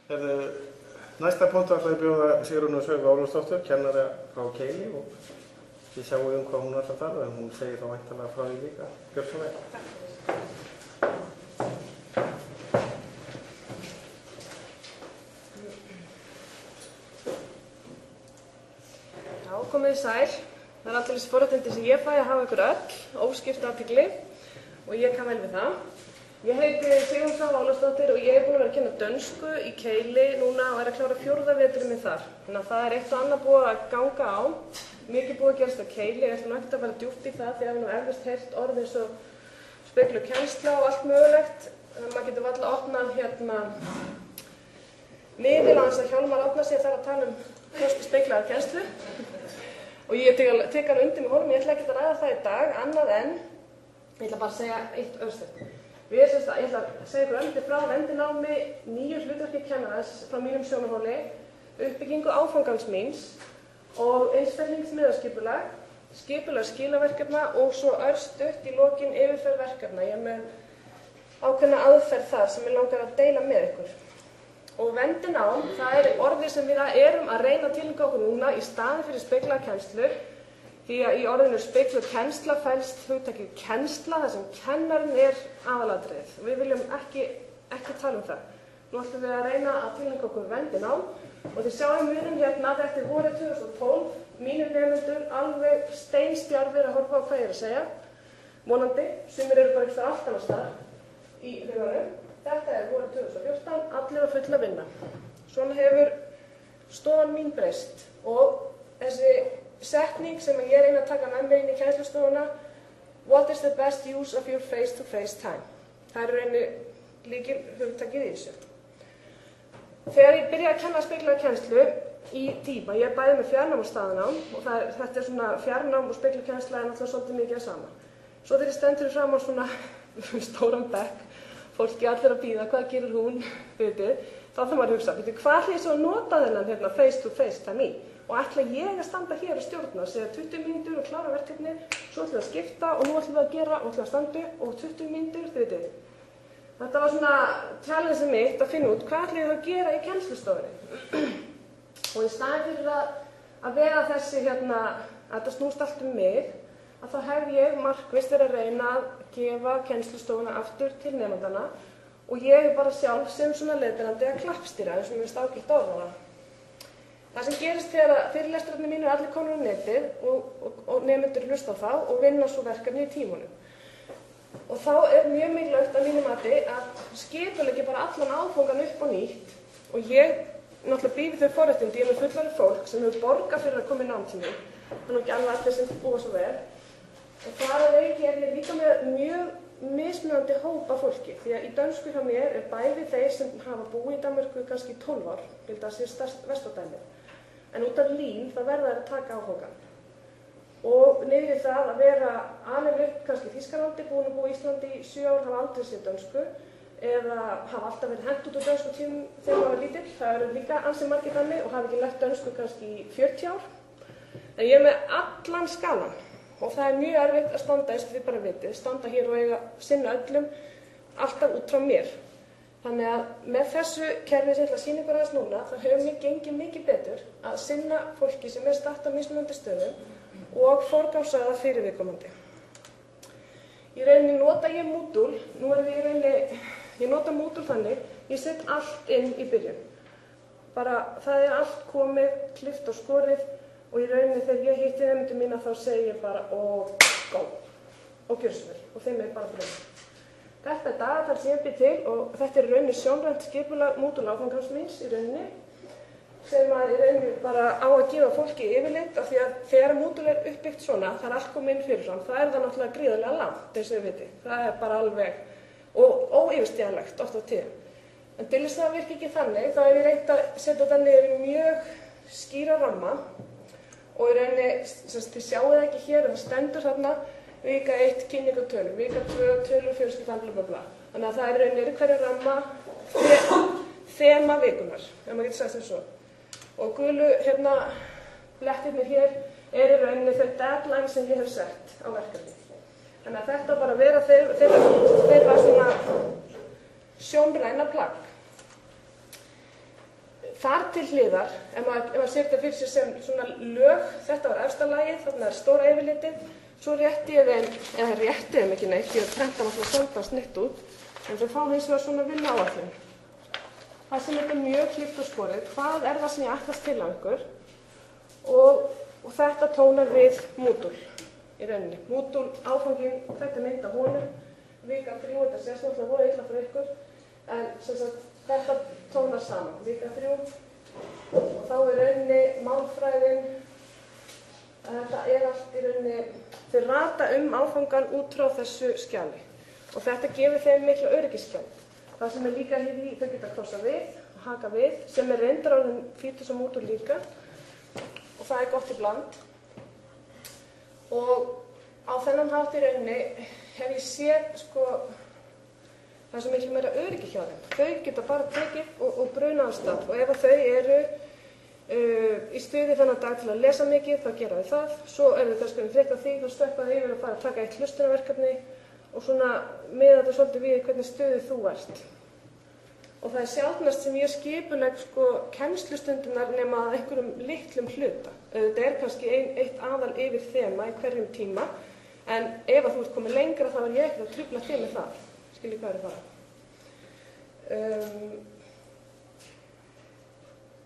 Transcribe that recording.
Næsta punktu ætla ég að bjóða Sigrúnu Svövu Ólafsdóttur, kennara frá Keili, og þið sjáum hvað hún ætlar þar, en hún segir þá væntanlega frá því líka. Gjörðu svo vel. Já, komið sæl. Það aldeilis forréttindi sem ég fæ að hafa ykkur öll, óskipt athygli, og ég kann vel við það. Ég heiti Sigrún Svava Ólafsdóttir og ég búin að vera að kenna dönsku í Keili núna og að klára 4. veturinn minn þar. Þannig að það eitt og annað búið að ganga á. Mikið búið að gerast á Keili, ég ætla ekkert að fara djúpt í það því að við eflaust heyrt orð eins og spegluð kennsla og allt mögulegt. Maður getur varla opnað miðil aðeins að Hjálmar opna sig þar að tala föstu speglaða kennslu. Og ég tek hann undir með honum, ég ætla ekkert að ræða það í dag, annað en ég ætla bara að segja eitt örstutt. Ég ætla að segja ykkur örlítið frá vendinámi, nýju hlutverki kennarans frá mínum sjónarhóli, uppbyggingu áfangans míns og einstaklingsmiðaskipulag, skipulag skilaverkefna og svo örstutt í lokin yfirferð verkefna. Ég er með ákveðna aðferð þar sem ég langar að deila með ykkur. Og vendinám, það orðið sem við erum að reyna að tileinka okkur núna í staðinn fyrir speglaða kennslu. Því að í orðinu spegluð kennsla felst hugtakið kennsla, þar sem kennarinn aðalatriðið. Við viljum ekki tala það. Nú ætlum við að reyna að tileinka okkur vendinám og þið sjáum muninn hérna, þetta er vorið 2012, mínir nemendur alveg steinstjarfir að horfa á hvað ég er að segja. Vonandi, sumir eru bara eitthvað allt annars þar í huganum. Þetta er vorið 2014, allir að fulla vinna. Svona hefur stofan mín breyst og þessi setning sem ég reyna að taka með mig inn í kennslustofuna, what is the best use of your face-to-face time? Það er reyni líkil hugtakið í þessu. Þegar ég byrjaði að kenna speglaða kennslu í tíma, ég bæði með fjarnám og staðnám og þetta er svona fjarnám og spegluð kennsla er náttúrulega svolítið mikið að sama. Svo þegar ég stendur fram á svona stóran bekk, fólki allir að bíða, hvað gerir hún, þá þarf maður að hugsa, hvað ætla ég svo að nota þennan face-to-face time í? Og ætla ég að standa hér og stjórna, segja 20 mínútur og klára verkefni, svo ætlum við að skipta og nú ætlum við að gera og ætlum að standa upp og 20 mínútur, þið veitir. Þetta var svona challenge mitt að finna út hvað ætlum ég að gera í kennslustofunni. Og í staðinn fyrir að vera þessi að þetta snúst allt mig, að þá hef ég markvisst verið að reyna að gefa kennslustofuna aftur til nemandana og ég bara sjálf sem svona leiðbeinandi að klappstýra eins og mér finnst ágætt orða það. Það sem gerist þegar fyrirlestrarnir mínir allir komnir á netið og nemendur hlusta á þá og vinna svo verkefni í tímunum. Og þá er mjög mikilvægt að mínu mati að skipuleggja bara allan áfangan upp á nýtt og ég náttúrulega býði þau forréttindi, ég er með fullorðið fólk sem hefur borgað fyrir að koma í nám til mig, þannig ekki alveg allir sem búa svo vel. Og þar að auki er ég líka með mjög mismunandi hópa fólki því að í dönsku hjá mér er bæði þeir sem hafa búið í Danmörku kannski 12 ár, til það sé verstadæmið. En út af lín það verða þær að taka áfangan. Og niður í það að vera alveg upp kannski í Þýskalandi, búin að búa í Íslandi í 7 ár, hafa aldrei séð dönsku eða hafa alltaf verið hent út úr dönsku tímum þegar maður var lítill. Það eru líka ansi margir þannig og hafa ekki lært dönsku kannski í 40 ár. En ég er með allan skalann og það er mjög erfitt að standa eins og þið bara vitið, standa hér og eiga sinna öllum alltaf út frá mér. Þannig að með þessu kerfi sem ég ætla að sýna ykkur aðeins núna, þá hefur mér gengið mikið betur að sinna fólki sem er statt á mismunandi stöðum og forgangsraða fyrir viðkomandi. Í rauninni nota ég Moodle, ég nota Moodle þannig, ég set allt inn í byrjun. Bara það er allt komið, klippt og skorið og í rauninni þegar ég hitti nemendur mína þá segi ég bara og go og gjörðu svo vel og þeim bara fyrir. Þetta er dagatal sem ég býr til og þetta er í rauninni sjónrænt skipulag Moodle áfangans míns í rauninni sem að í rauninni bara á að gefa fólki yfirlit af því að þegar Moodle er uppbyggt svona, það er allt komið inn fyrirfram, það er það náttúrulega gríðarlega langt eins og þið vitið. Það er bara alveg óyfirstíganlegt oft á tíðum. En til þess að það virki ekki þannig, þá hef ég reynt að setja þetta niður í mjög skýra ramma og í rauninni, þið sjáu það ekki hér, það stendur þarna vika 1 kynning og tölur, vika 2 tölur fjölskyldan blablabla. Þannig að það er í rauninni hverju ramma þema vikunar, ef maður getur sagt þessu. Og gulu blettirnir hér í rauninni þau deadline sem ég hef sett á verkefni. Þannig að þetta bara vera þeirra svona sjónræna plagg. Þar til hliðar, ef maður sér þetta fyrir sér sem svona lög, þetta var efsta lagið, þarna er stóra yfirlitið, svo rétti ég þeim, eða rétti þeim ekki neitt, ég prenta náttúrulega sjálfan snitt út, en þau fá hins vegar svona vinnuáætlun. Það sem þetta er mjög klippt og skorið, hvað er það sem ég ætlast til á ykkur og þetta tónar við Moodle í rauninni. Moodle áfangin, þetta er mynd af honum, vika 3, þetta sést náttúrulega voru illa fyrir ykkur, en sem sagt, þetta tónar saman, vika 3 og þá er rauninni málfræðin, þetta er allt í rauninni, þau rata áfangan út frá þessu skjali og þetta gefur þeim mikla öryggiskennd. Það sem er líka hér í, þau geta krossa við og haka við, sem er reyndar orðin Fítus og Moodle líka og það er gott í bland. Og á þennan hátt í rauninni hef ég séð, sko, það er svo miklu meira öryggi hjá þeim. Þau geta bara tekið og bruna af stað og ef þau eru í stuði þennan dag til að lesa mikið, þá gera þau það. Svo þau kannski þreytt á því, þá stökkva þau yfir og fara að taka eitt hlustunarverkefni og svona miða þetta svolítið við hvernig stuði þú ert. Og það er sjaldnast sem ég skipulegg sko kennslustundirnar nema að einhverjum litlum hluta. Þetta er kannski eitt aðal yfir þema í hverjum tíma, en ef þú ert komið lengra þá er ég ekkert að trufla þig með það. Skiljið hvað er að fara.